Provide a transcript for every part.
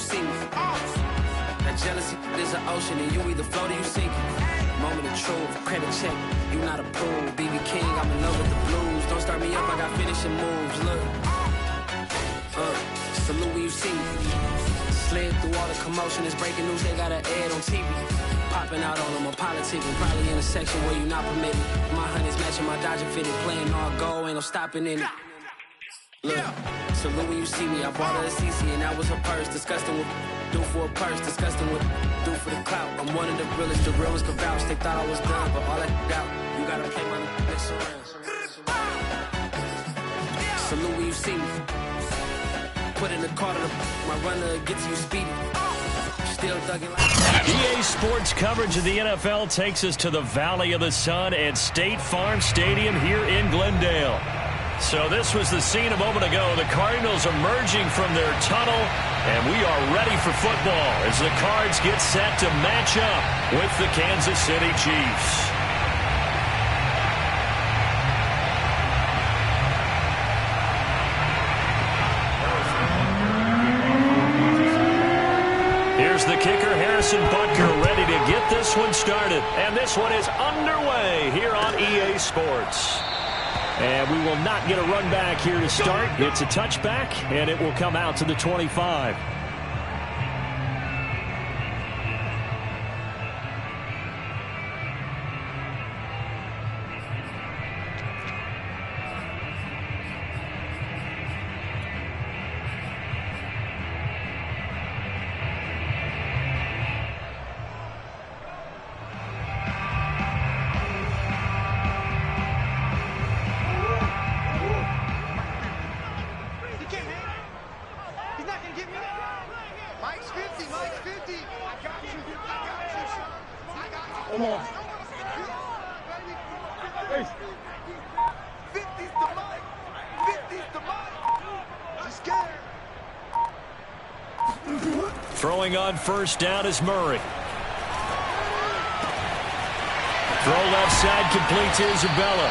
see me. That jealousy is an ocean, and you either float or you sink. Moment of truth, credit check, you not approved. BB King, I'm in love with the blues. Don't start me up, I got finishing moves. Look, salute when you see me. Slid through all the commotion, it's breaking news, they got an ad on TV. Popping out on them, I'm politicking, probably in a section where you not permitted. My honey's matching my Dodger fitted, playing all gold, ain't no stopping in it. Look, salute when you see me, I bought her a CC and that was her purse. Disgusting with do for a purse, disgusting with do for the clout. I'm one of the realest, the realest could vouch. They thought I was done, but all I doubt, you gotta play my next around. Salute when you see me. Put in the car to my runner, get to you speedy. Still thugging like EA Sports coverage of the NFL takes us to the Valley of the Sun at State Farm Stadium here in Glendale. So this was the scene a moment ago. The Cardinals emerging from their tunnel, and we are ready for football as the Cards get set to match up with the Kansas City Chiefs. Here's the kicker, Harrison Butker, ready to get this one started. And this one is underway here on EA Sports. And we will not get a run back here to start. It's a touchback, and it will come out to the 25. Throwing on first down is Murray. Throw left side, complete to Isabella.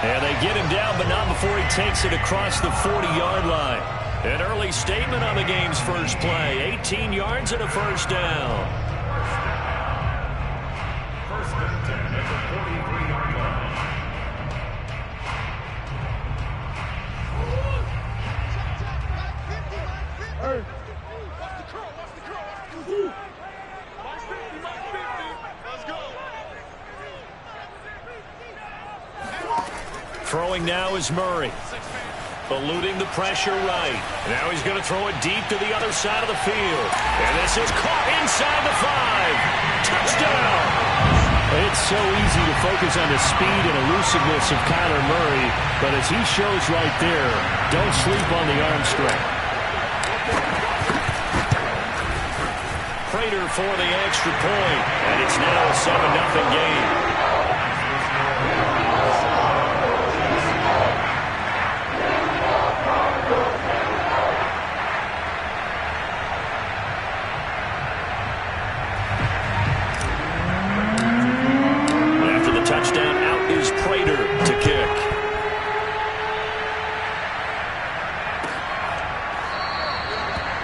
And they get him down, but not before he takes it across the 40-yard line. An early statement on the game's first play. 18 yards and a first down. First and 10 at the 43-yard line. Throwing now is Murray. Eluding the pressure right. Now he's going to throw it deep to the other side of the field. And this is caught inside the 5. Touchdown! It's so easy to focus on the speed and elusiveness of Kyler Murray, but as he shows right there, don't sleep on the arm strength. Prater for the extra point, and it's now a 7-0 game. Touchdown, out is Prater to kick.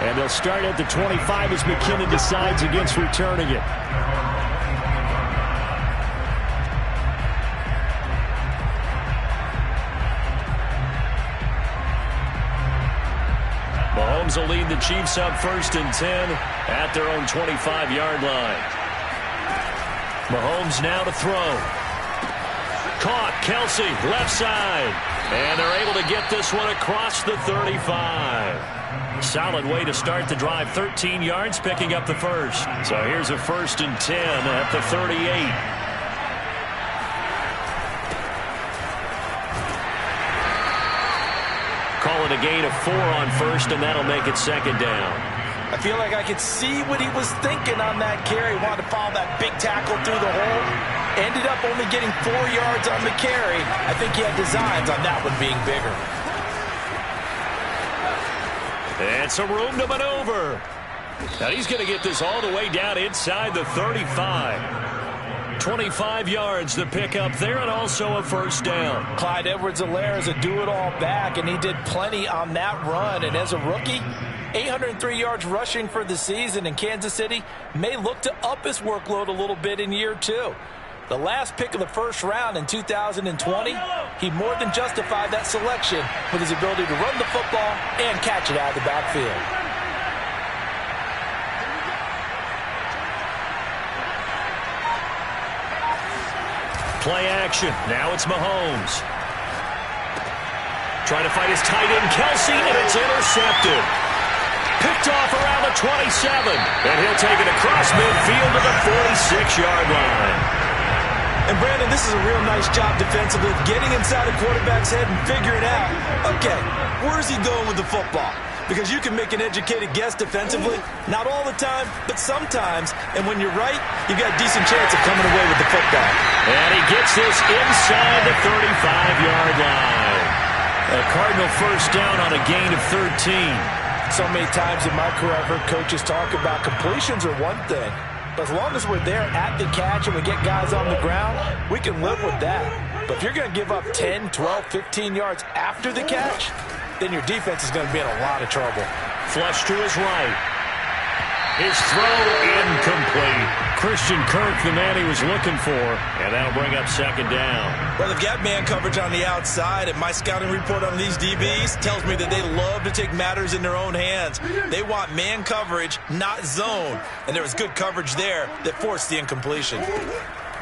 And they'll start at the 25 as McKinnon decides against returning it. Mahomes will lead the Chiefs up 1st and 10 at their own 25-yard line. Mahomes now to throw. Caught, Kelsey, left side. And they're able to get this one across the 35. Solid way to start the drive. 13 yards, picking up the first. So here's a 1st and 10 at the 38. Call it a gain of 4 on first, and that'll make it 2nd down. I feel like I could see what he was thinking on that carry. Wanted to follow that big tackle through the hole. Ended up only getting 4 yards on the carry. I think he had designs on that one being bigger. And some room to maneuver. Now he's going to get this all the way down inside the 35. 25 yards to pick up there, and also a 1st down. Clyde Edwards-Helaire is a do-it-all back, and he did plenty on that run. And as a rookie, 803 yards rushing for the season, and Kansas City may look to up his workload a little bit in year 2. The last pick of the first round in 2020, he more than justified that selection with his ability to run the football and catch it out of the backfield. Play action. Now it's Mahomes. Trying to fight his tight end, Kelsey, and it's intercepted. Picked off around the 27. And he'll take it across midfield to the 46-yard line. And Brandon, this is a real nice job defensively, getting inside a quarterback's head and figuring out, okay, where's he going with the football? Because you can make an educated guess defensively, not all the time, but sometimes. And when you're right, you've got a decent chance of coming away with the football. And he gets this inside the 35-yard line. A Cardinal first down on a gain of 13. So many times in my career, I've heard coaches talk about completions are one thing. But as long as we're there at the catch and we get guys on the ground, we can live with that. But if you're going to give up 10, 12, 15 yards after the catch, then your defense is going to be in a lot of trouble. Flush to his right. His throw incomplete. Christian Kirk, the man he was looking for, and that'll bring up second down. Well, they've got man coverage on the outside, and my scouting report on these DBs tells me that they love to take matters in their own hands. They want man coverage, not zone, and there was good coverage there that forced the incompletion.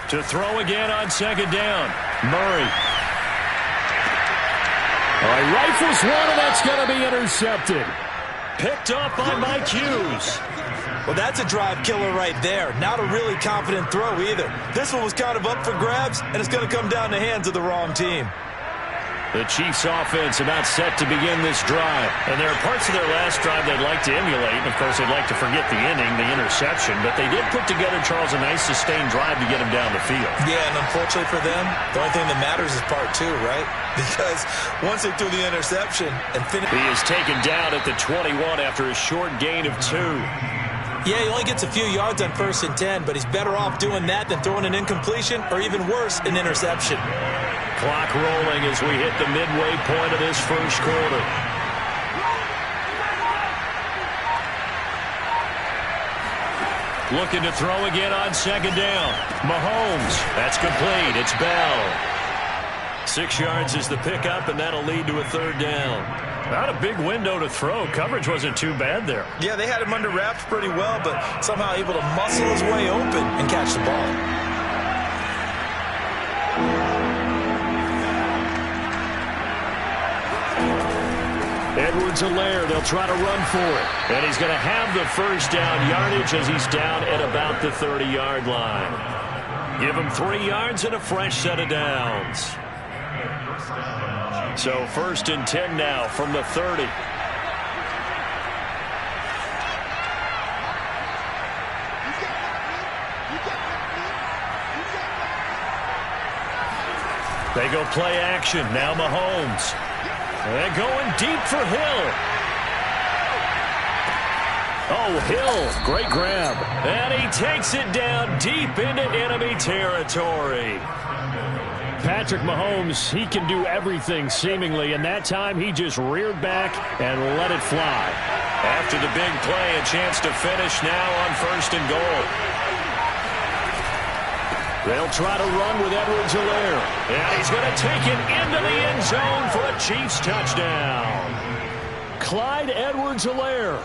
To throw again on second down, Murray. He rifles one, and that's going to be intercepted. Picked up by Mike Hughes. Well, that's a drive killer right there. Not a really confident throw either. This one was kind of up for grabs, and it's going to come down the hands of the wrong team. The Chiefs offense about set to begin this drive. And there are parts of their last drive they'd like to emulate. And, of course, they'd like to forget the inning, the interception. But they did put together, Charles, a nice sustained drive to get him down the field. Yeah, and unfortunately for them, the only thing that matters is part 2, right? Because once they threw the interception and finished... He is taken down at the 21 after a short gain of 2. Yeah, he only gets a few yards on 1st and 10, but he's better off doing that than throwing an incompletion or even worse, an interception. Clock rolling as we hit the midway point of this first quarter. Looking to throw again on second down. Mahomes. That's complete. It's Bell. 6 yards is the pickup, and that'll lead to a third down. Not a big window to throw. Coverage wasn't too bad there. Yeah, they had him under wraps pretty well, but somehow able to muscle his way open and catch the ball. Edwards-Helaire, they'll try to run for it. And he's going to have the first down yardage as he's down at about the 30-yard line. Give him 3 yards and a fresh set of downs. So 1st and 10 now from the 30. They go play action. Now Mahomes. And going deep for Hill. Oh, Hill. Great grab. And he takes it down deep into enemy territory. Patrick Mahomes, he can do everything seemingly, and that time he just reared back and let it fly. After the big play, a chance to finish now on 1st and goal. They'll try to run with Edwards-Helaire. And he's going to take it into the end zone for a Chiefs touchdown. Clyde Edwards-Helaire.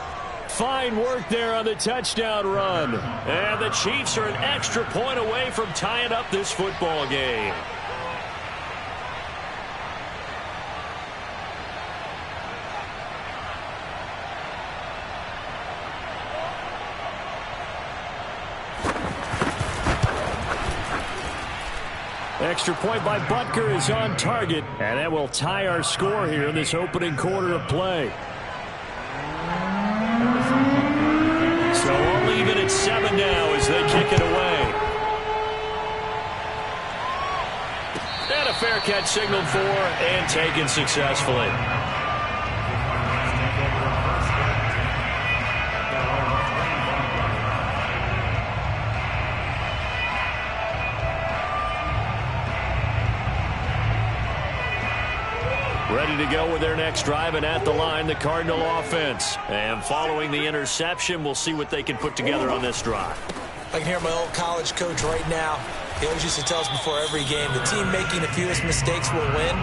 Fine work there on the touchdown run. And the Chiefs are an extra point away from tying up this football game. Extra point by Butker is on target, and that will tie our score here in this opening quarter of play. So we'll leave it at 7 now as they kick it away. And a fair catch signaled for and taken successfully. Ready to go with their next drive, and at the line, the Cardinal offense. And following the interception, we'll see what they can put together on this drive. I can hear my old college coach right now. He always used to tell us before every game, the team making the fewest mistakes will win.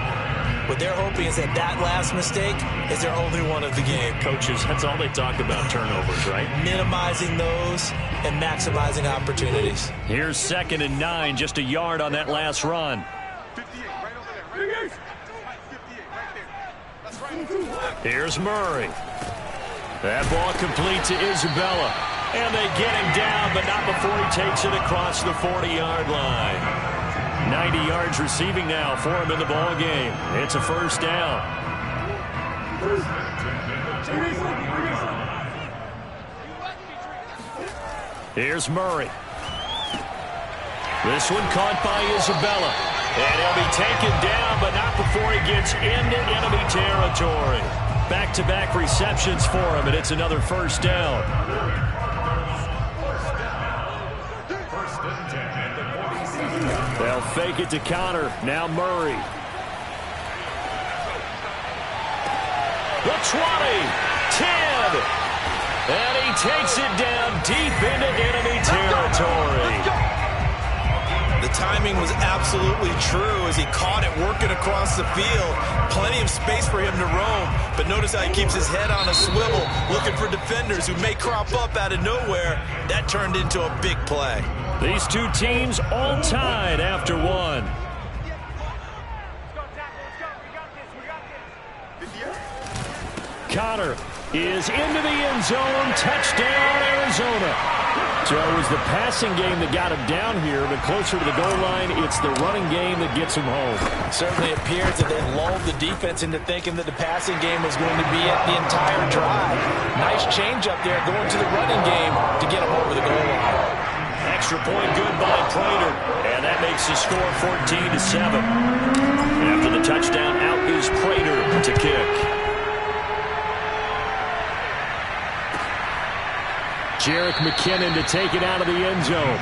What they're hoping is that last mistake is their only one of the game. Coaches, that's all they talk about, turnovers, right? Minimizing those and maximizing opportunities. Here's 2nd and 9, just a yard on that last run. 58, right over there, right there. 58, right there. That's right. Here's Murray. That ball complete to Isabella. And they get him down, but not before he takes it across the 40-yard line. 90 yards receiving now for him in the ball game. It's a first down. Here's Murray. This one caught by Isabella. And he'll be taken down, but not before he gets into enemy territory. Back-to-back receptions for him, and it's another first down. They'll fake it to Connor. Now Murray. The 20, 10, and he takes it down deep into enemy territory. The timing was absolutely true as he caught it working across the field. Plenty of space for him to roam, but notice how he keeps his head on a swivel, looking for defenders who may crop up out of nowhere. That turned into a big play. These two teams all tied after one. Connor is into the end zone. Touchdown, Arizona. So it was the passing game that got him down here, but closer to the goal line, it's the running game that gets him home. Certainly appears that they lulled the defense into thinking that the passing game was going to be it the entire drive. Nice change up there going to the running game to get him over the goal line. Extra point good by Prater, and that makes the score 14-7. After the touchdown, out is Prater to kick. Jerick McKinnon to take it out of the end zone.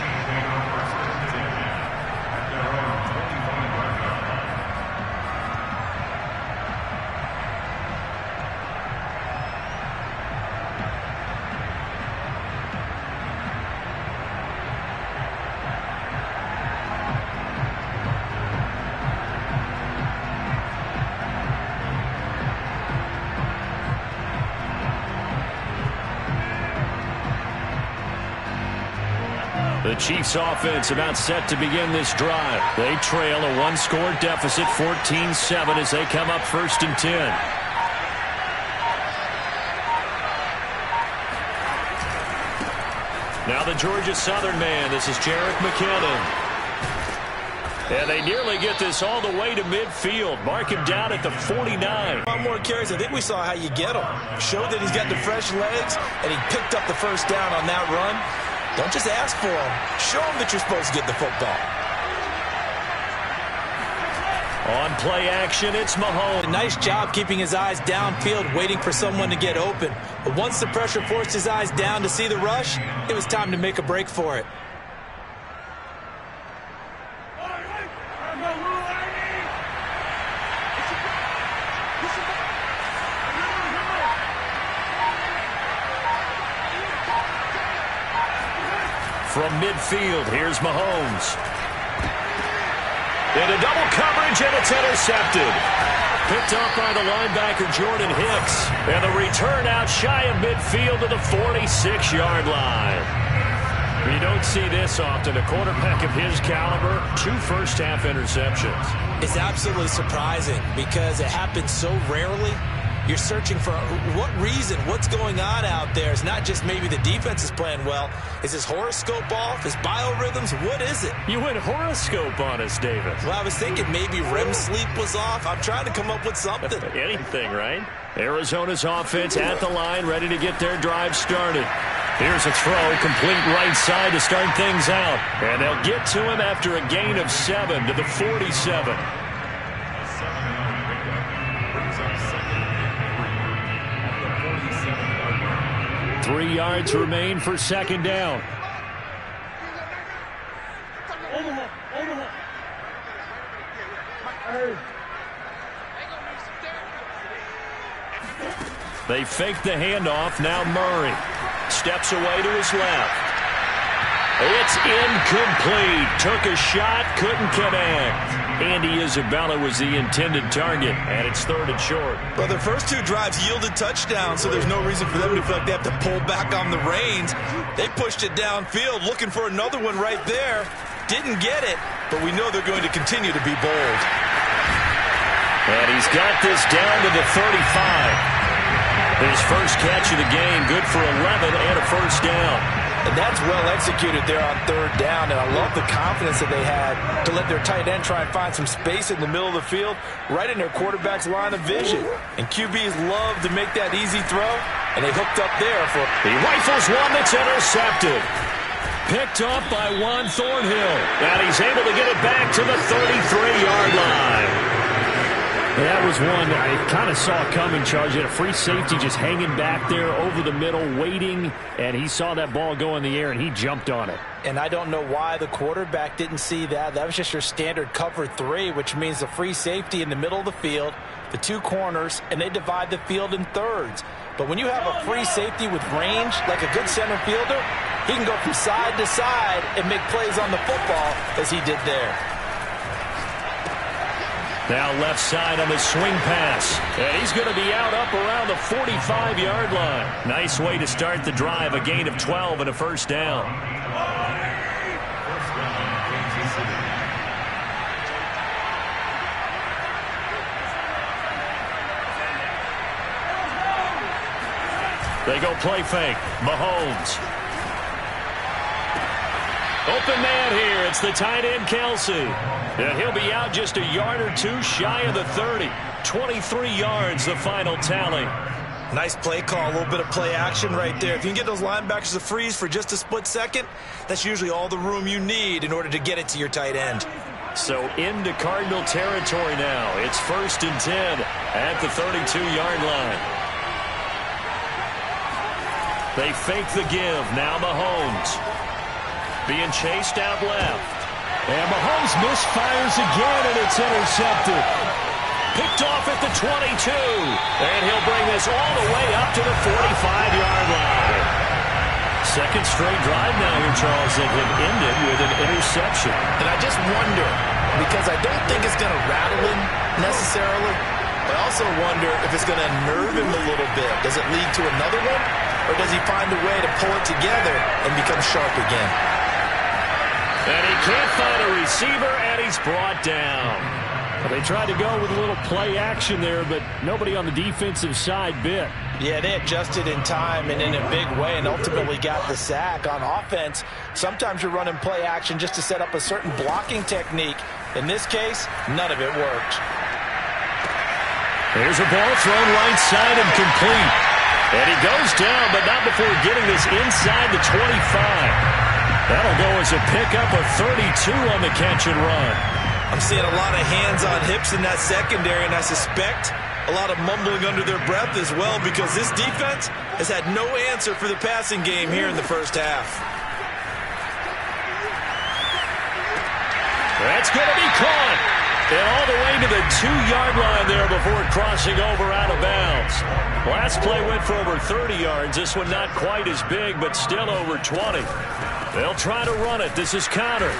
The Chiefs offense about set to begin this drive. They trail a one-score deficit, 14-7, as they come up 1st and 10. Now the Georgia Southern man. This is Jerick McKinnon. And they nearly get this all the way to midfield. Mark him down at the 49. A lot more carries. I think we saw how you get him. Showed that he's got the fresh legs, and he picked up the first down on that run. Don't just ask for him. Show him that you're supposed to get the football. On play action, it's Mahomes. Nice job keeping his eyes downfield, waiting for someone to get open. But once the pressure forced his eyes down to see the rush, it was time to make a break for it. From midfield, here's Mahomes. Into double coverage, and it's intercepted. Picked up by the linebacker, Jordan Hicks. And the return out shy of midfield to the 46-yard line. You don't see this often. A quarterback of his caliber, 2 first-half interceptions. It's absolutely surprising because it happens so rarely. You're searching for what reason, what's going on out there. It's not just maybe the defense is playing well. Is his horoscope off? His biorhythms? What is it? You went horoscope on us, David. Well, I was thinking maybe REM sleep was off. I'm trying to come up with something. Anything, right? Arizona's offense at the line, ready to get their drive started. Here's a throw, complete right side to start things out. And they'll get to him after a gain of 7 to the 47. 3 yards remain for 2nd down. They fake the handoff. Now Murray steps away to his left. It's incomplete. Took a shot, couldn't connect. Andy Isabella was the intended target, and it's 3rd and short. Well, their first 2 drives yielded touchdowns, so there's no reason for them to feel like they have to pull back on the reins. They pushed it downfield, looking for another one right there. Didn't get it, but we know they're going to continue to be bold. And he's got this down to the 35. His first catch of the game, good for 11 and a first down. And that's well executed there on 3rd down, and I love the confidence that they had to let their tight end try and find some space in the middle of the field, right in their quarterback's line of vision. And QBs love to make that easy throw, and they hooked up there for... He rifles one that's intercepted. Picked up by Juan Thornhill. And he's able to get it back to the 33-yard line. That was one I kind of saw coming, Charles. You had a free safety just hanging back there over the middle, waiting, and he saw that ball go in the air, and he jumped on it. And I don't know why the quarterback didn't see that. That was just your standard cover 3, which means the free safety in the middle of the field, the 2 corners, and they divide the field in thirds. But when you have a free safety with range, like a good center fielder, he can go from side to side and make plays on the football as he did there. Now left side on the swing pass. And he's going to be out up around the 45-yard line. Nice way to start the drive. A gain of 12 and a first down. They go play fake. Mahomes. Open man here. It's the tight end, Kelsey. And he'll be out just a yard or 2 shy of the 30. 23 yards, the final tally. Nice play call, a little bit of play action right there. If you can get those linebackers to freeze for just a split second, that's usually all the room you need in order to get it to your tight end. So into Cardinal territory now. It's 1st and 10 at the 32-yard line. They fake the give. Now Mahomes. Being chased out left. And Mahomes misfires again, and it's intercepted. Picked off at the 22. And he'll bring this all the way up to the 45-yard line. Second straight drive now here, Charles, that have ended with an interception. And I just wonder, because I don't think it's going to rattle him necessarily, but I also wonder if it's going to nerve him a little bit. Does it lead to another one? Or does he find a way to pull it together and become sharp again? And he can't find a receiver, and he's brought down. Well, they tried to go with a little play action there, but nobody on the defensive side bit. Yeah, they adjusted in time and in a big way and ultimately got the sack. On offense, sometimes you're running play action just to set up a certain blocking technique. In this case, none of it worked. There's a ball thrown right side and complete. And he goes down, but not before getting this inside the 25. That'll go as a pickup of 32 on the catch and run. I'm seeing a lot of hands on hips in that secondary, and I suspect a lot of mumbling under their breath as well, because this defense has had no answer for the passing game here in the first half. That's going to be caught. And all the way to the 2-yard line there before crossing over out of bounds. Last play went for over 30 yards. This one not quite as big, but still over 20. They'll try to run it. This is Connor.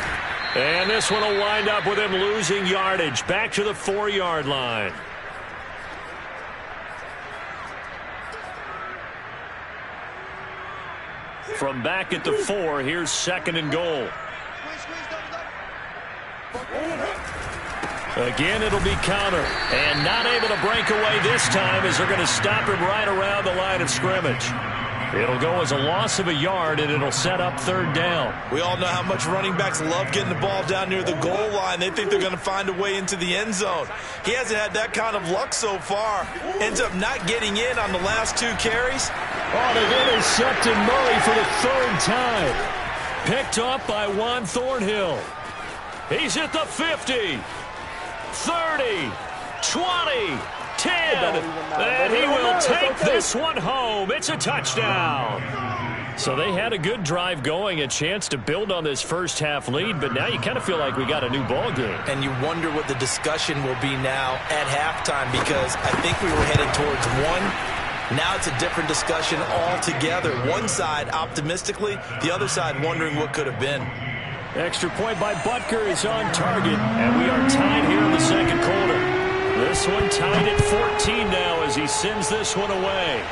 And this one will wind up with him losing yardage. Back to the 4-yard line. From back at the 4, here's 2nd and goal. Again, it'll be Connor. And not able to break away this time as they're going to stop him right around the line of scrimmage. It'll go as a loss of a yard, and it'll set up 3rd down. We all know how much running backs love getting the ball down near the goal line. They think they're going to find a way into the end zone. He hasn't had that kind of luck so far. Ends up not getting in on the last 2 carries. Oh, they've intercepted Murray for the 3rd time. Picked up by Juan Thornhill. He's at the 50. 30, 20, 10, and he will take this one home. It's a touchdown. So they had a good drive going, a chance to build on this first half lead, but now you kind of feel like we got a new ball game. And you wonder what the discussion will be now at halftime, because I think we were headed towards one Now it's a different discussion altogether. One side optimistically, the other side wondering what could have been. Extra point by Butker is on target, and we are tied here in the second quarter. This one tied at 14 now as he sends this one away.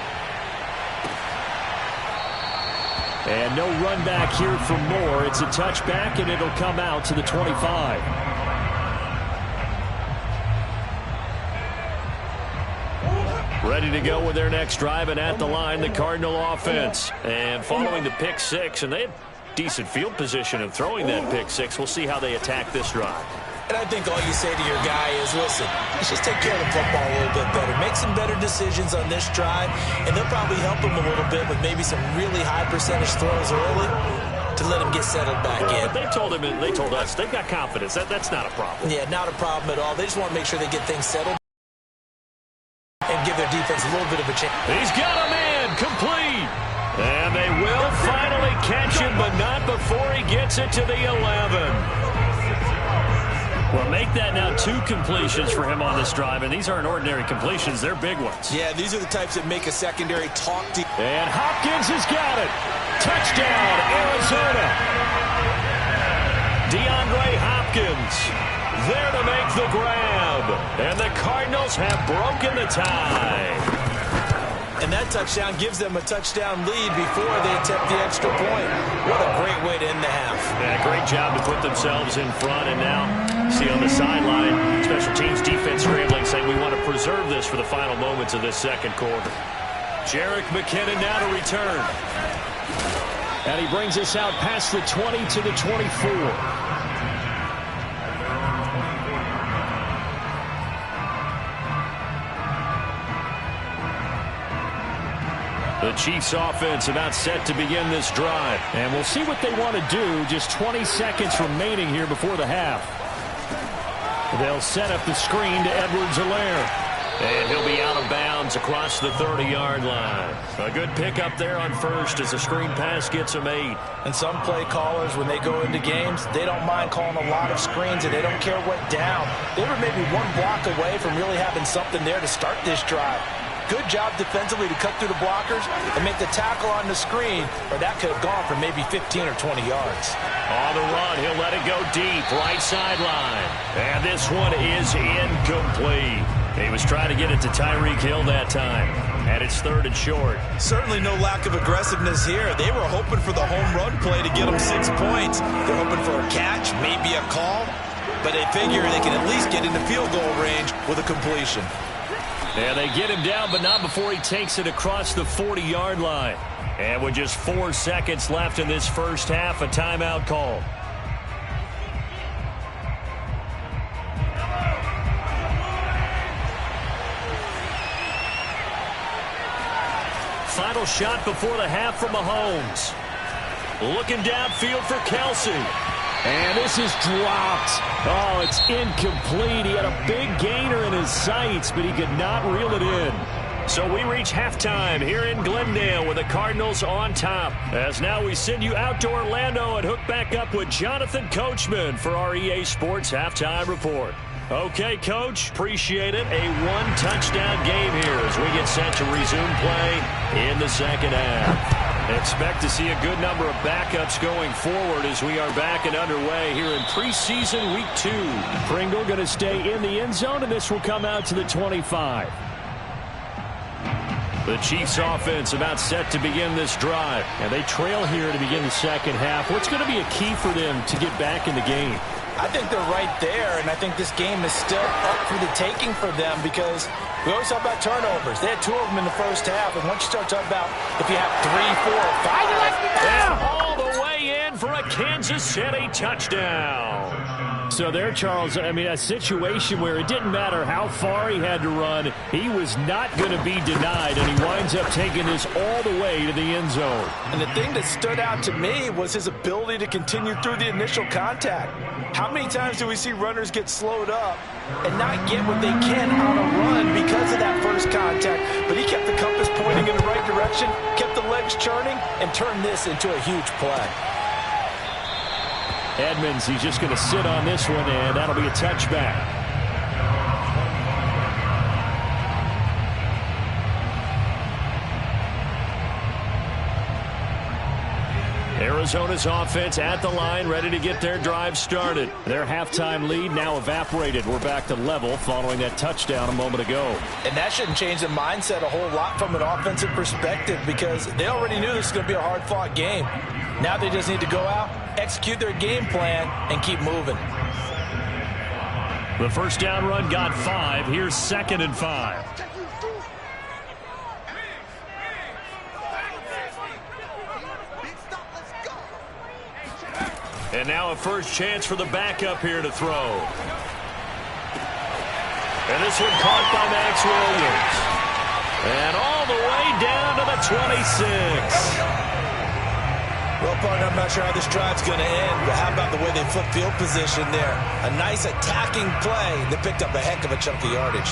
And no run back here for more. It's a touchback, and it'll come out to the 25. Ready to go with their next drive, and at the line, the Cardinal offense. And following the pick six, and they had decent field position of throwing that pick six. We'll see how they attack this drive. And I think all you say to your guy is, listen, let's just take care of the football a little bit better. Make some better decisions on this drive, and they'll probably help him a little bit with maybe some really high percentage throws early to let him get settled back in. But they told us they've got confidence. That's not a problem. Yeah, not a problem at all. They just want to make sure they get things settled and give their defense a little bit of a chance. He's got a man complete. And they will finally catch him, but not before he gets it to the 11. Well, make that now 2 completions for him on this drive, and these aren't ordinary completions. They're big ones. Yeah, these are the types that make a secondary talk to. And Hopkins has got it. Touchdown, Arizona. DeAndre Hopkins there to make the grab. And the Cardinals have broken the tie. And that touchdown gives them a touchdown lead before they attempt the extra point. What a great way to end the half. Yeah, great job to put themselves in front. And now, see on the sideline, special teams defense scrambling, saying we want to preserve this for the final moments of this second quarter. Jerick McKinnon now to return. And he brings us out past the 20 to the 24. The Chiefs offense about set to begin this drive. And we'll see what they want to do. Just 20 seconds remaining here before the half. They'll set up the screen to Edwards-Helaire. And he'll be out of bounds across the 30-yard line. A good pickup there on first as the screen pass gets him 8. And some play callers, when they go into games, they don't mind calling a lot of screens, and they don't care what down. They were maybe one block away from really having something there to start this drive. Good job defensively to cut through the blockers and make the tackle on the screen, or that could have gone for maybe 15 or 20 yards. On the run, he'll let it go deep, right sideline. And this one is incomplete. He was trying to get it to Tyreek Hill that time. And it's 3rd and short. Certainly no lack of aggressiveness here. They were hoping for the home run play to get them 6 points. They're hoping for a catch, maybe a call, but they figure they can at least get into field goal range with a completion. And they get him down, but not before he takes it across the 40-yard line. And with just 4 seconds left in this first half, a timeout call. Final shot before the half from Mahomes. Looking downfield for Kelsey. And this is dropped. Oh, it's incomplete. He had a big gainer in his sights, but he could not reel it in. So we reach halftime here in Glendale with the Cardinals on top. As now we send you out to Orlando and hook back up with Jonathan Coachman for our EA Sports Halftime Report. Okay, Coach, appreciate it. A 1-touchdown game here as we get set to resume play in the second half. Expect to see a good number of backups going forward as we are back and underway here in preseason week 2. Pringle going to stay in the end zone, and this will come out to the 25. The Chiefs offense about set to begin this drive, and they trail here to begin the second half. What's going to be a key for them to get back in the game? I think they're right there, and I think this game is still up for the taking for them because we always talk about turnovers. They had 2 of them in the first half, and once you start talking about if you have 3, 4, 5. And all the way in for a Kansas City touchdown. So there, Charles, I mean, a situation where it didn't matter how far he had to run, he was not going to be denied, and he winds up taking this all the way to the end zone. And the thing that stood out to me was his ability to continue through the initial contact. How many times do we see runners get slowed up and not get what they can on a run because of that first contact? But he kept the compass pointing in the right direction, kept the legs churning, and turned this into a huge play. Edmonds, he's just going to sit on this one, and that'll be a touchback. Arizona's offense at the line, ready to get their drive started. Their halftime lead now evaporated. We're back to level following that touchdown a moment ago. And that shouldn't change the mindset a whole lot from an offensive perspective because they already knew this was going to be a hard-fought game. Now they just need to go out, execute their game plan, and keep moving. The first down run got 5. Here's 2nd and 5. And now a first chance for the backup here to throw. And this one caught by Max Williams. And all the way down to the 26. Well, partner, I'm not sure how this drive's going to end, but how about the way they flip field position there? A nice attacking play that picked up a heck of a chunk of yardage.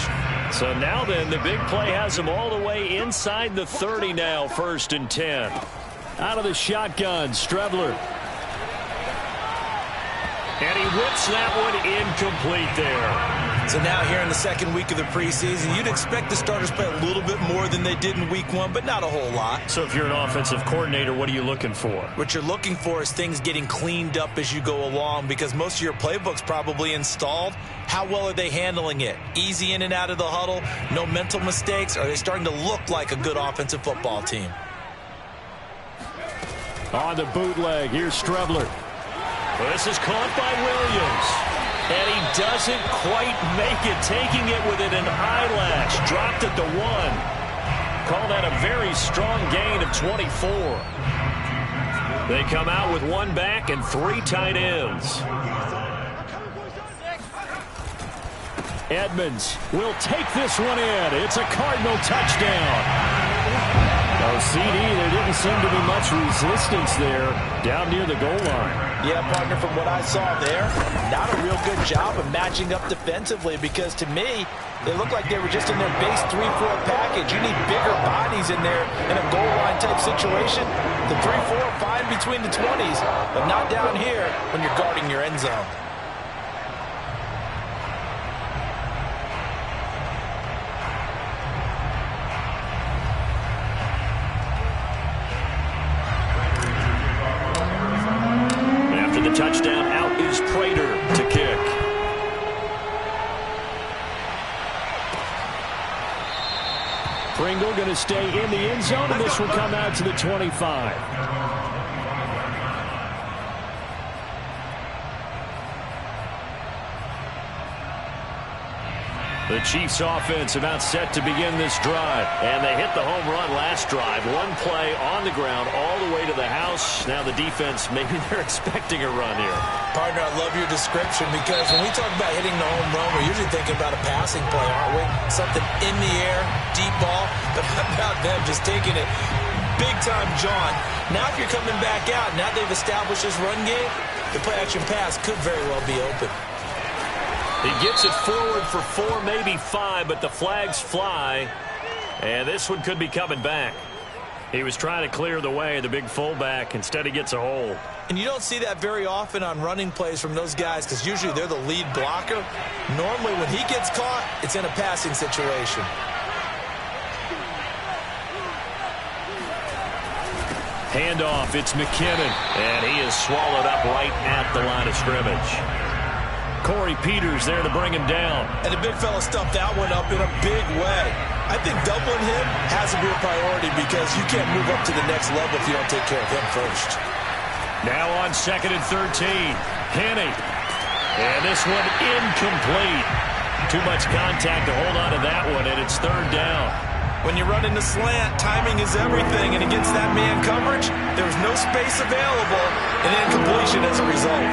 So now then, the big play has them all the way inside the 30 now, 1st and 10. Out of the shotgun, Strebler. And he whips that one incomplete there. So now here in the 2nd week of the preseason, you'd expect the starters to play a little bit more than they did in week 1, but not a whole lot. So if you're an offensive coordinator, what are you looking for? What you're looking for is things getting cleaned up as you go along because most of your playbook's probably installed. How well are they handling it? Easy in and out of the huddle? No mental mistakes? Are they starting to look like a good offensive football team? On the bootleg, here's Strebler. Well, this is caught by Williams. And he doesn't quite make it, taking it within an eyelash. Dropped it to 1. Call that a very strong gain of 24. They come out with 1 back and 3 tight ends. Edmonds will take this one in. It's a Cardinal touchdown. Oh, CD, there didn't seem to be much resistance there down near the goal line. Yeah, partner, from what I saw there, not a real good job of matching up defensively because to me, they looked like they were just in their base 3-4 package. You need bigger bodies in there in a goal line type situation. The 3-4 fine between the 20s, but not down here when you're guarding your end zone. Touchdown, out is Prater to kick. Pringle going to stay in the end zone, and this will come out to the 25. The Chiefs offense about set to begin this drive. And they hit the home run last drive. 1 play on the ground all the way to the house. Now the defense, maybe they're expecting a run here. Partner, I love your description because when we talk about hitting the home run, we're usually thinking about a passing play, aren't we? Something in the air, deep ball. But how about them just taking it big time, John? Now if you're coming back out, now they've established this run game, the play action pass could very well be open. He gets it forward for 4, maybe 5, but the flags fly. And this one could be coming back. He was trying to clear the way, the big fullback. Instead, he gets a hold. And you don't see that very often on running plays from those guys because usually they're the lead blocker. Normally, when he gets caught, it's in a passing situation. Handoff, it's McKinnon. And he is swallowed up right at the line of scrimmage. Corey Peters there to bring him down. And the big fella stuffed that one up in a big way. I think doubling him has to be a priority because you can't move up to the next level if you don't take care of him first. Now on 2nd and 13. Henny. And this one incomplete. Too much contact to hold on to that one, and it's 3rd down. When you run in the slant, timing is everything, and against that man coverage, there's no space available, and incompletion as a result.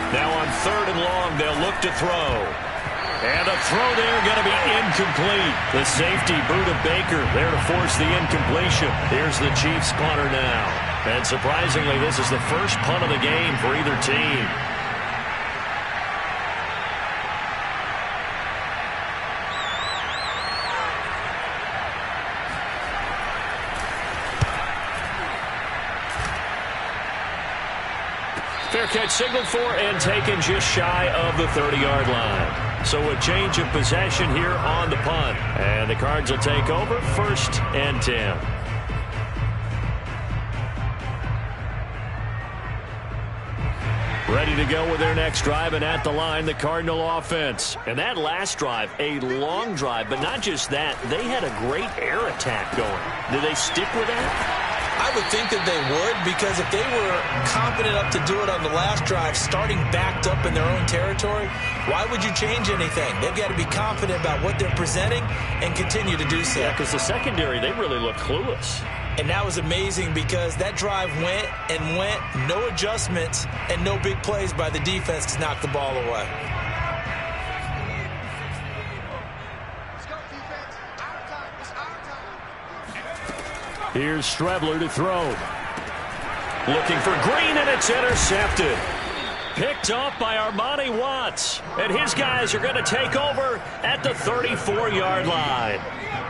Now on 3rd and long, they'll look to throw. And a throw there going to be incomplete. The safety, Buda Baker, there to force the incompletion. Here's the Chiefs punter now. And surprisingly, this is the first punt of the game for either team. Fair catch signaled for and taken just shy of the 30-yard line. So a change of possession here on the punt. And the Cards will take over 1st and 10. Ready to go with their next drive, and at the line, the Cardinal offense. And that last drive, a long drive, but not just that. They had a great air attack going. Do they stick with that? I would think that they would, because if they were confident enough to do it on the last drive, starting backed up in their own territory, why would you change anything? They've got to be confident about what they're presenting and continue to do so. Yeah, because the secondary, they really look clueless. And that was amazing because that drive went and went, no adjustments, and no big plays by the defense to knock the ball away. Here's Strebler to throw. Looking for Green, and it's intercepted. Picked off by Armani Watts. And his guys are going to take over at the 34-yard line.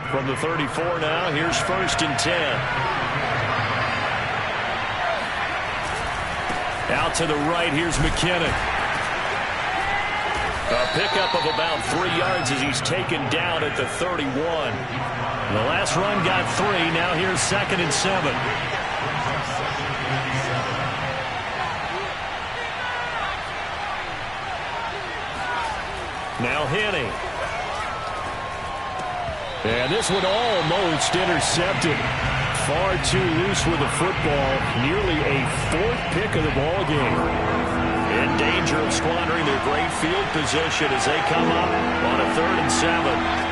From the 34 now, here's 1st and 10. Out to the right, here's McKinnon. A pickup of about 3 yards as he's taken down at the 31. The last run got 3. Now here's 2nd and 7. Now Henning. And this one almost intercepted. Far too loose with the football. Nearly a 4th pick of the ball game. In danger of squandering their great field position as they come up on a 3rd and 7.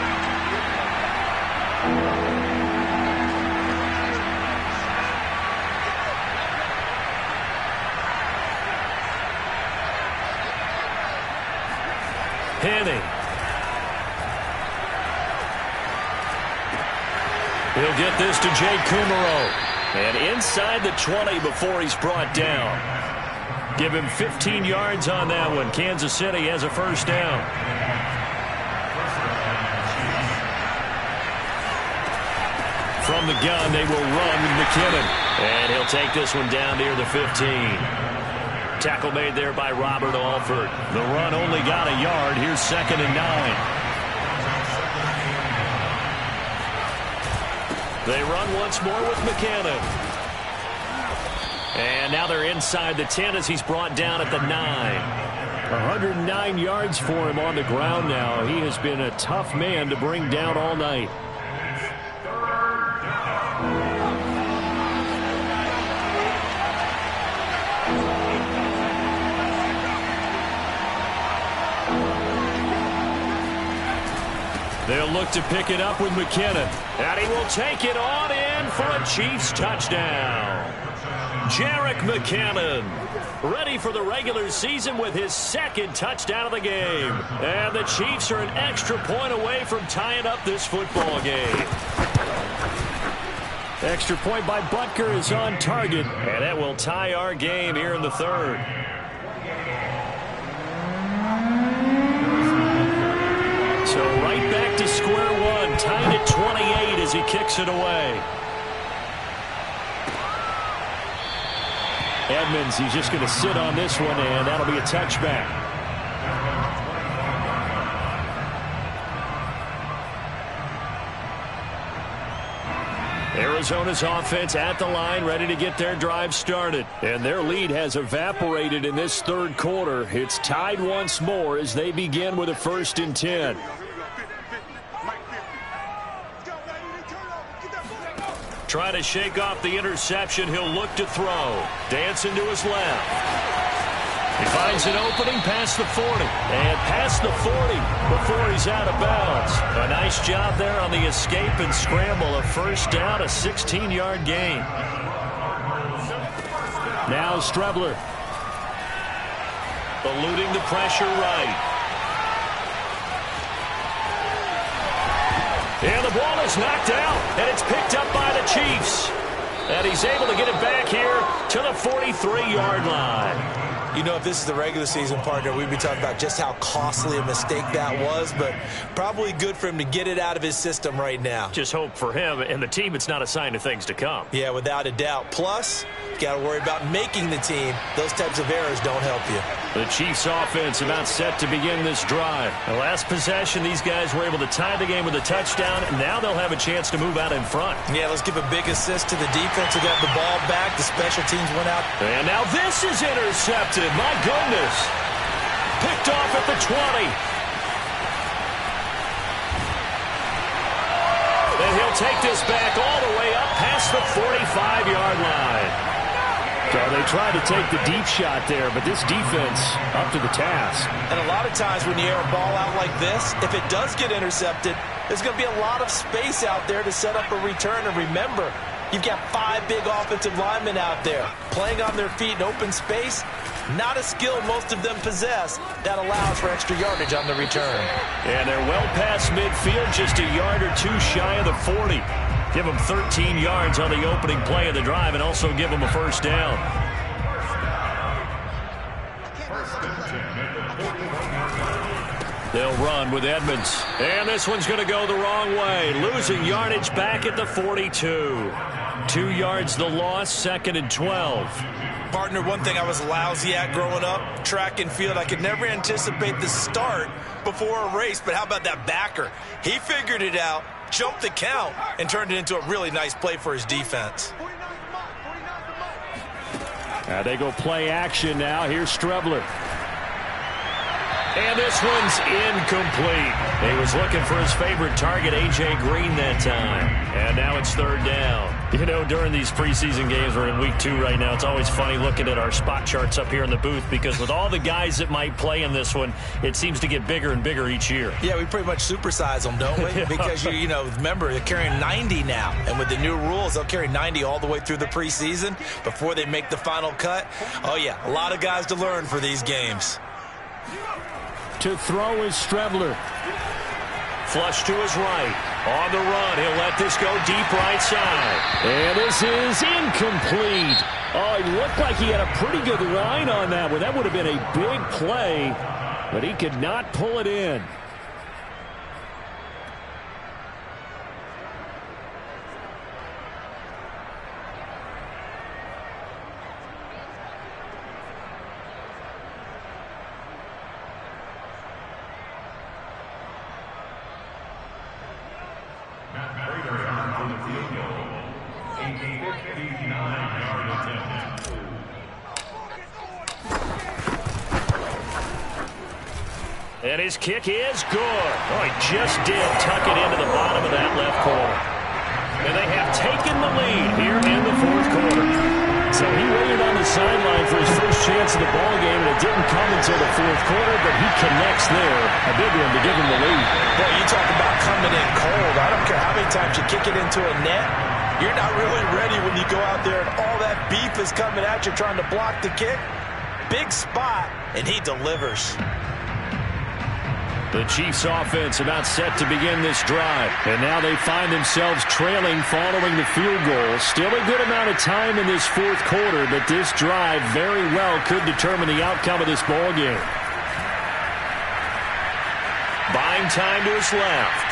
Henning. He'll get this to Jake Kumaro. And inside the 20 before he's brought down. Give him 15 yards on that one. Kansas City has a 1st down. From the gun, they will run with McKinnon. And he'll take this one down near the 15. Tackle made there by Robert Alford. The run only got a yard. Here's 2nd and 9. They run once more with McKinnon. And now they're inside the 10 as he's brought down at the 9. 109 yards for him on the ground now. He has been a tough man to bring down all night. They'll look to pick it up with McKinnon. And he will take it on in for a Chiefs touchdown. Jerick McKinnon, ready for the regular season with his 2nd touchdown of the game. And the Chiefs are an extra point away from tying up this football game. Extra point by Butker is on target. And that will tie our game here in the 3rd. So right back to square one, tied at 28 as he kicks it away. Edmonds, he's just going to sit on this one, and that'll be a touchback. Arizona's offense at the line, ready to get their drive started. And their lead has evaporated in this 3rd quarter. It's tied once more as they begin with a 1st and 10. Trying to shake off the interception. He'll look to throw. Dancing to his left. He finds an opening past the 40. And past the 40 before he's out of bounds. A nice job there on the escape and scramble. A 1st down, a 16-yard gain. Now Strebler. Eluding the pressure right. And the ball is knocked out, and it's picked up by the Chiefs. And he's able to get it back here to the 43-yard line. You know, if this is the regular season, partner, we'd be talking about just how costly a mistake that was, but probably good for him to get it out of his system right now. Just hope for him and the team it's not a sign of things to come. Yeah, without a doubt. Plus, you got to worry about making the team. Those types of errors don't help you. The Chiefs offense about set to begin this drive. The last possession, these guys were able to tie the game with a touchdown. Now they'll have a chance to move out in front. Yeah, let's give a big assist to the defense who got the ball back. The special teams went out. And now this is intercepted. My goodness. Picked off at the 20. And he'll take this back all the way up past the 45-yard line. So they tried to take the deep shot there, but this defense up to the task. And a lot of times when you air a ball out like this, if it does get intercepted, there's going to be a lot of space out there to set up a return. And remember, you've got 5 big offensive linemen out there playing on their feet in open space. Not a skill most of them possess. That allows for extra yardage on the return. And they're well past midfield, just a yard or two shy of the 40. Give them 13 yards on the opening play of the drive and also give them a first down. They'll run with Edmonds. And this one's going to go the wrong way. Losing yardage back at the 42. 2 yards the loss, 2nd and 12. Partner, one thing I was lousy at growing up, track and field, I could never anticipate the start before a race, but how about that backer? He figured it out, jumped the count, and turned it into a really nice play for his defense. They go play action now. Here's Strebler. And this one's incomplete. He was looking for his favorite target, A.J. Green, that time. And now it's 3rd down. You know, during these preseason games, we're in week 2 right now, it's always funny looking at our spot charts up here in the booth because with all the guys that might play in this one, it seems to get bigger and bigger each year. Yeah, we pretty much supersize them, don't we? Because, you know, remember, they're carrying 90 now. And with the new rules, they'll carry 90 all the way through the preseason before they make the final cut. Oh, yeah, a lot of guys to learn for these games. To throw is Strebler. Flush to his right. On the run, he'll let this go deep right side. And this is incomplete. Oh, he looked like he had a pretty good line on that one. That would have been a big play, but he could not pull it in. And his kick is good. Oh, he just did tuck it into the bottom of that left corner. And they have taken the lead here in the 4th quarter. So he waited on the sideline for his first chance of the ball game, and it didn't come until the 4th quarter, but he connects there. A big one to give him the lead. Boy, you talk about coming in cold. I don't care how many times you kick it into a net. You're not really ready when you go out there and all that beef is coming at you trying to block the kick. Big spot, and he delivers. The Chiefs offense about set to begin this drive. And now they find themselves trailing following the field goal. Still a good amount of time in this 4th quarter, but this drive very well could determine the outcome of this ball game. Buying time to his left.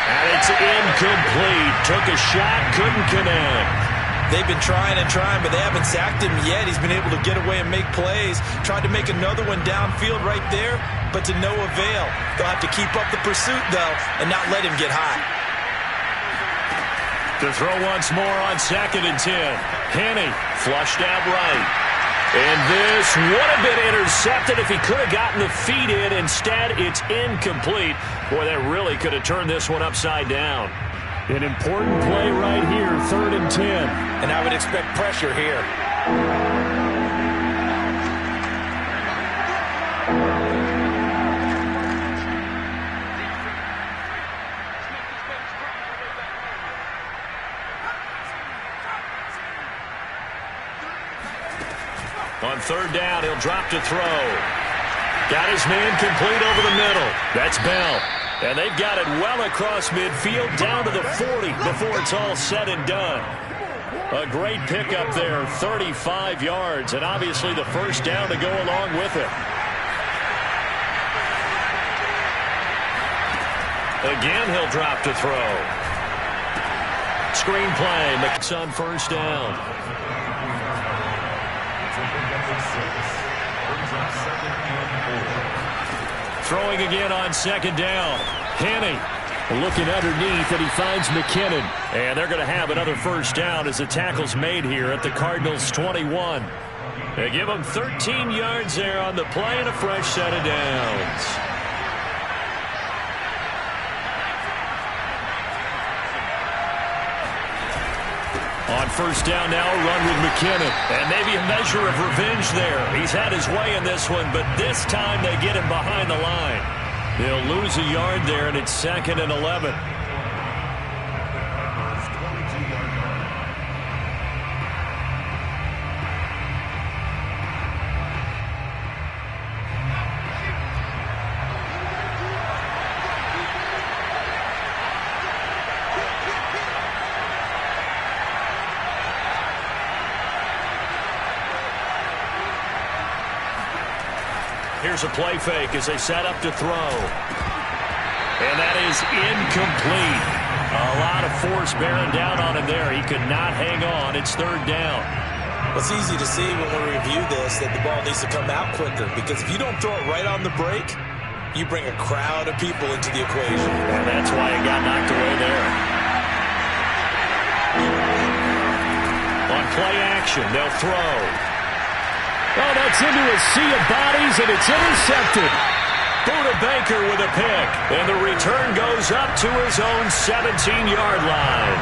And it's incomplete. Took a shot, couldn't connect. They've been trying and trying, but they haven't sacked him yet. He's been able to get away and make plays. Tried to make another one downfield right there, but to no avail. They'll have to keep up the pursuit, though, and not let him get hot. To throw once more on 2nd and 10. Henne flushed out right. And this would have been intercepted if he could have gotten the feet in. Instead, it's incomplete. Boy, that really could have turned this one upside down. An important play right here, 3rd and 10. And I would expect pressure here. On 3rd down, he'll drop to throw. Got his man complete over the middle. That's Bell. And they've got it well across midfield down to the 40 before it's all said and done. A great pickup there, 35 yards, and obviously the first down to go along with it. Again, he'll drop to throw. Screen play, makes on 1st down. Throwing again on second down. Henny looking underneath, and he finds McKinnon. And they're going to have another first down as the tackle's made here at the Cardinals' 21. They give them 13 yards there on the play and a fresh set of downs. On first down now, a run with McKinnon. And maybe a measure of revenge there. He's had his way in this one, but this time they get him behind the line. They'll lose a yard there, and it's 2nd and 11. Here's a play fake as they set up to throw. And that is incomplete. A lot of force bearing down on him there. He could not hang on. It's 3rd down. Well, it's easy to see when we review this that the ball needs to come out quicker, because if you don't throw it right on the break, you bring a crowd of people into the equation. And that's why it got knocked away there. On play action, they'll throw. Oh, that's into a sea of bodies, and it's intercepted. Buda Baker with a pick, and the return goes up to his own 17-yard line.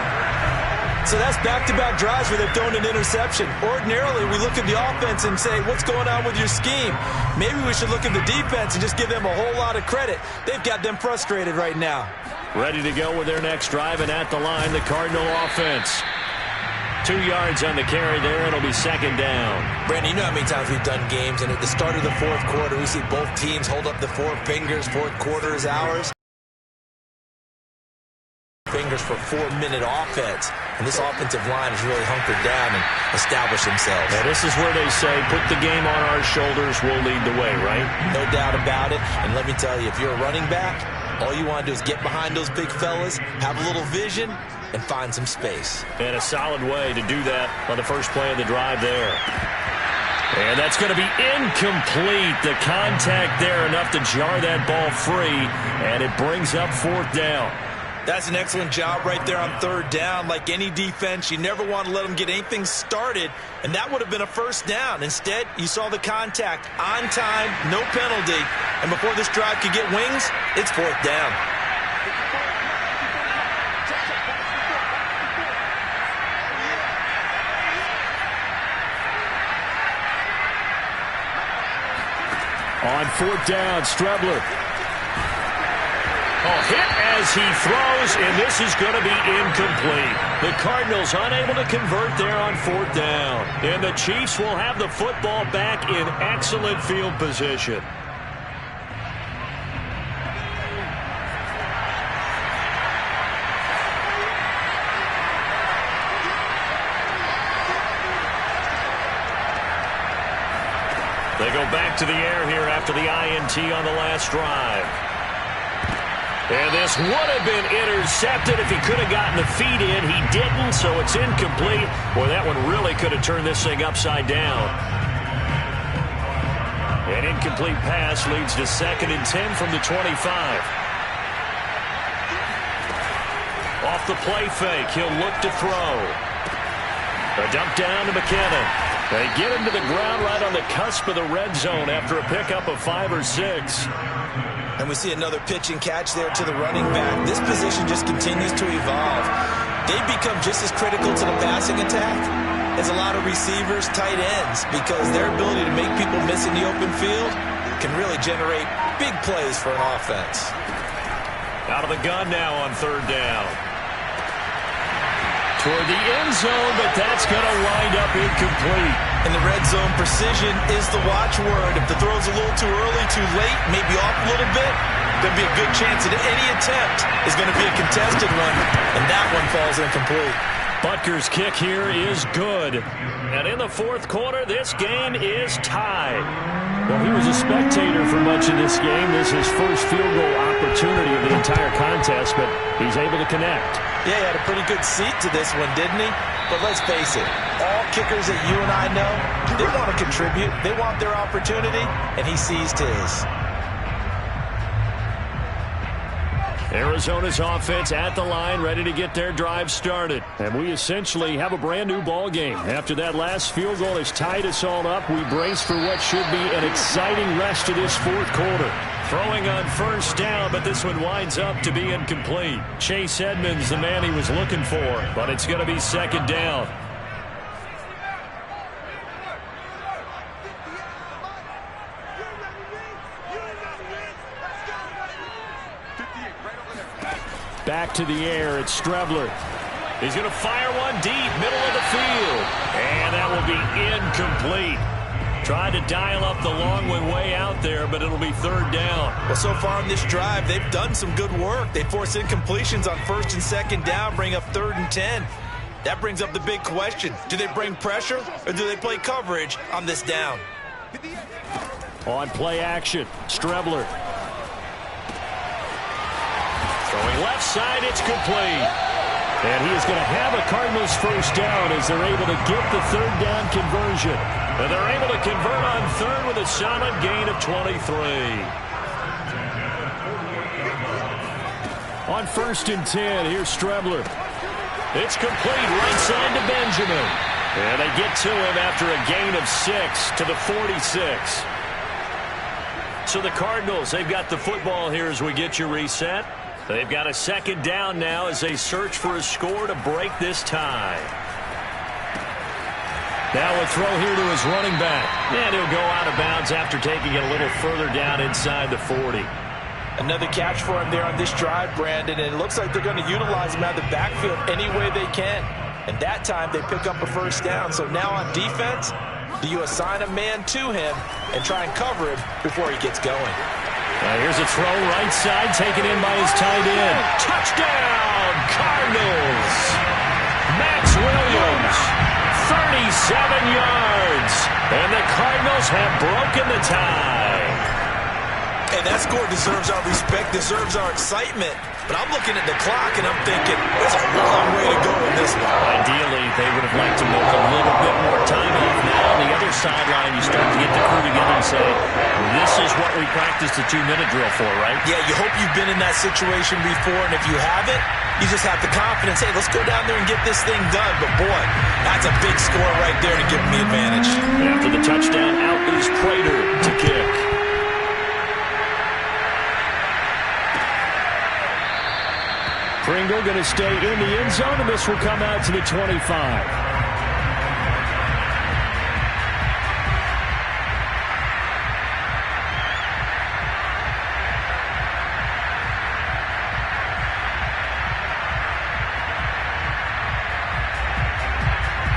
So that's back-to-back drives where they've thrown an interception. Ordinarily, we look at the offense and say, what's going on with your scheme? Maybe we should look at the defense and just give them a whole lot of credit. They've got them frustrated right now. Ready to go with their next drive, and at the line, the Cardinal offense. 2 yards on the carry there. It'll be 2nd down. Brandon, you know how many times we've done games, and at the start of the 4th quarter, we see both teams hold up the 4 fingers. 4th quarter is ours. Fingers for 4-minute offense. And this offensive line has really hunkered down and established themselves. Now, this is where they say, put the game on our shoulders, we'll lead the way, right? No doubt about it. And let me tell you, if you're a running back, all you want to do is get behind those big fellas, have a little vision, and find some space. And a solid way to do that on the first play of the drive there. And that's going to be incomplete. The contact there enough to jar that ball free, and it brings up 4th down. That's an excellent job right there on 3rd down. Like any defense, you never want to let them get anything started, and that would have been a first down. Instead, you saw the contact on time, no penalty, and before this drive could get wings, it's 4th down. On 4th down, Strebler. Hit as he throws, and this is going to be incomplete. The Cardinals unable to convert there on 4th down. And the Chiefs will have the football back in excellent field position. They go back to the air here after the INT on the last drive. And this would have been intercepted if he could have gotten the feet in. He didn't, so it's incomplete. Boy, that one really could have turned this thing upside down. An incomplete pass leads to 2nd and 10 from the 25. Off the play fake, he'll look to throw. A dump down to McKinnon. They get him to the ground right on the cusp of the red zone after a pickup of 5 or 6. And we see another pitch and catch there to the running back. This position just continues to evolve. They've become just as critical to the passing attack as a lot of receivers, tight ends, because their ability to make people miss in the open field can really generate big plays for an offense. Out of the gun now on 3rd down. Toward the end zone, but that's going to wind up incomplete. In the red zone, precision is the watchword. If the throw's a little too early, too late, maybe off a little bit, there'll be a good chance that any attempt is going to be a contested one, and that one falls incomplete. Butker's kick here is good. And in the 4th quarter, this game is tied. Well, he was a spectator for much of this game. This is his first field goal opportunity of the entire contest, but he's able to connect. Yeah, he had a pretty good seat to this one, didn't he? But let's face it, all kickers that you and I know, they want to contribute. They want their opportunity, and he seized his. Arizona's offense at the line, ready to get their drive started. And we essentially have a brand new ball game. After that last field goal has tied us all up, we brace for what should be an exciting rest of this fourth quarter. Throwing on first down, but this one winds up to be incomplete. Chase Edmonds, the man he was looking for, but it's going to be second down. Back to the air, it's Strebler. He's going to fire one deep, middle of the field. And that will be incomplete. Tried to dial up the long one way out there, but it'll be third down. Well, so far in this drive, they've done some good work. They force incompletions on first and second down, bring up 3rd and 10. That brings up the big question. Do they bring pressure, or do they play coverage on this down? On play action, Strebler. Throwing left side, it's complete. And he is going to have a Cardinals first down as they're able to get the third down conversion. And they're able to convert on third with a solid gain of 23. On first and 10, here's Strebler. It's complete, right side to Benjamin. And they get to him after a gain of 6 to the 46. So the Cardinals, they've got the football here as we get you reset. They've got a second down now as they search for a score to break this tie. Now a throw here to his running back. And he'll go out of bounds after taking it a little further down inside the 40. Another catch for him there on this drive, Brandon, and it looks like they're going to utilize him out of the backfield any way they can. And that time they pick up a first down. So now on defense, do you assign a man to him and try and cover him before he gets going? Here's a throw right side, taken in by his tight end. Touchdown, Cardinals! Max Williams, 37 yards. And the Cardinals have broken the tie. And that score deserves our respect, deserves our excitement. But I'm looking at the clock, and I'm thinking, there's a long way to go in this one. Ideally, they would have liked to milk a little bit more time off. Now on the other sideline, you start to get the crew together and say, this is what we practiced the 2-minute drill for, right? Yeah, you hope you've been in that situation before, and if you haven't, you just have the confidence, hey, let's go down there and get this thing done. But, boy, that's a big score right there to give them the advantage. After the touchdown, out is Prater to kick. Pringle going to stay in the end zone, and this will come out to the 25.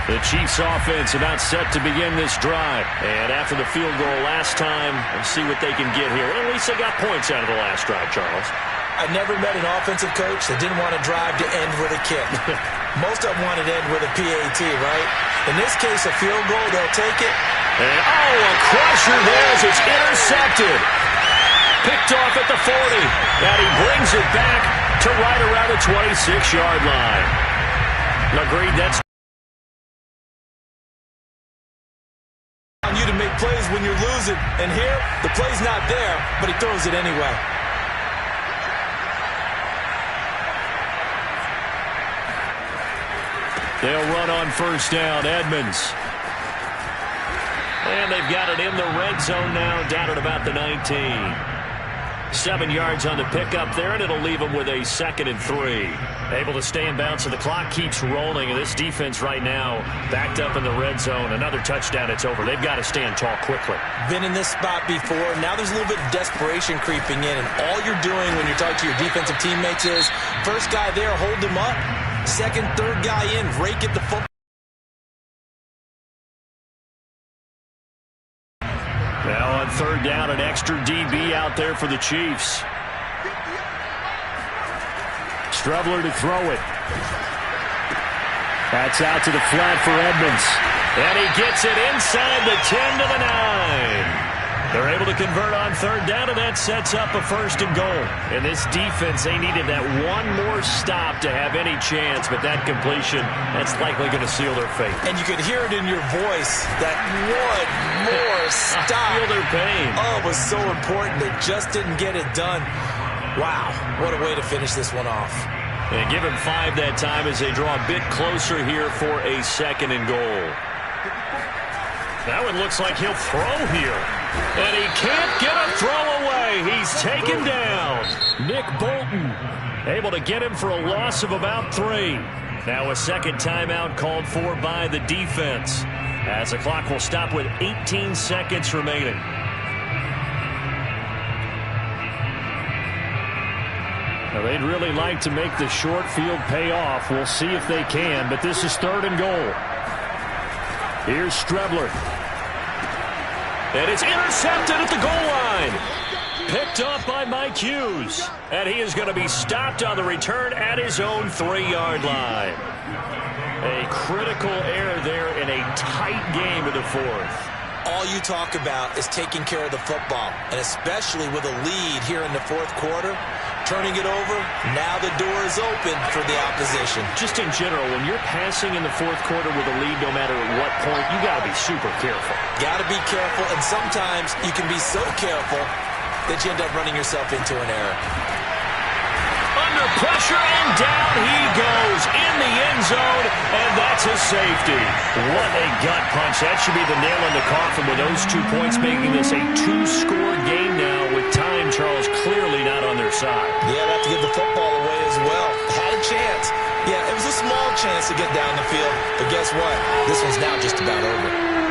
The Chiefs offense about set to begin this drive. And after the field goal last time, let's see what they can get here. At least they got points out of the last drive, Charles. I never met an offensive coach that didn't want to drive to end with a kick. Most of them want to end with a PAT, right? In this case, a field goal, they'll take it. And, a crusher there as it's intercepted. Picked off at the 40. And he brings it back to right around the 26-yard line. Agreed, that's on you to make plays when you're losing. And here, the play's not there, but he throws it anyway. They'll run on first down, Edmonds. And they've got it in the red zone now, down at about the 19. 7 yards on the pickup there, and it'll leave them with a 2nd and 3. Able to stay in bounds, so the clock keeps rolling, and this defense right now backed up in the red zone. Another touchdown, it's over. They've got to stand tall quickly. Been in this spot before. Now there's a little bit of desperation creeping in, and all you're doing when you're talking to your defensive teammates is, first guy there, hold him up. Second, third guy in, rake at the football. Now on third down, an extra DB out there for the Chiefs. Strebler to throw it. That's out to the flat for Edmonds. And he gets it inside the 10 to the 9. They're able to convert on third down, and that sets up a 1st and goal. And this defense, they needed that one more stop to have any chance, but that completion, that's likely going to seal their fate. And you could hear it in your voice, that one more stop. I feel their pain. Oh, it was so important. They just didn't get it done. Wow, what a way to finish this one off. And give him 5 that time as they draw a bit closer here for a 2nd and goal. That one looks like he'll throw here. And he can't get a throw away. He's taken down. Nick Bolton able to get him for a loss of about 3. Now a 2nd timeout called for by the defense, as the clock will stop with 18 seconds remaining. Now they'd really like to make the short field pay off. We'll see if they can, but this is 3rd and goal. Here's Strebler. And it's intercepted at the goal line. Picked up by Mike Hughes. And he is going to be stopped on the return at his own 3-yard line. A critical error there in a tight game in the 4th. All you talk about is taking care of the football, and especially with a lead here in the 4th quarter, turning it over, now the door is open for the opposition. Just in general, when you're passing in the 4th quarter with a lead, no matter at what point, you got to be super careful. Got to be careful, and sometimes you can be so careful that you end up running yourself into an error. Under pressure, and down he goes in the end zone, and that's a safety. What a gut punch. That should be the nail in the coffin with those 2 points, making this a 2-score game now with time, Charles, clearly not on their side. Yeah, they have to give the football away as well. Had a chance. Yeah, it was a small chance to get down the field, but guess what? This one's now just about over.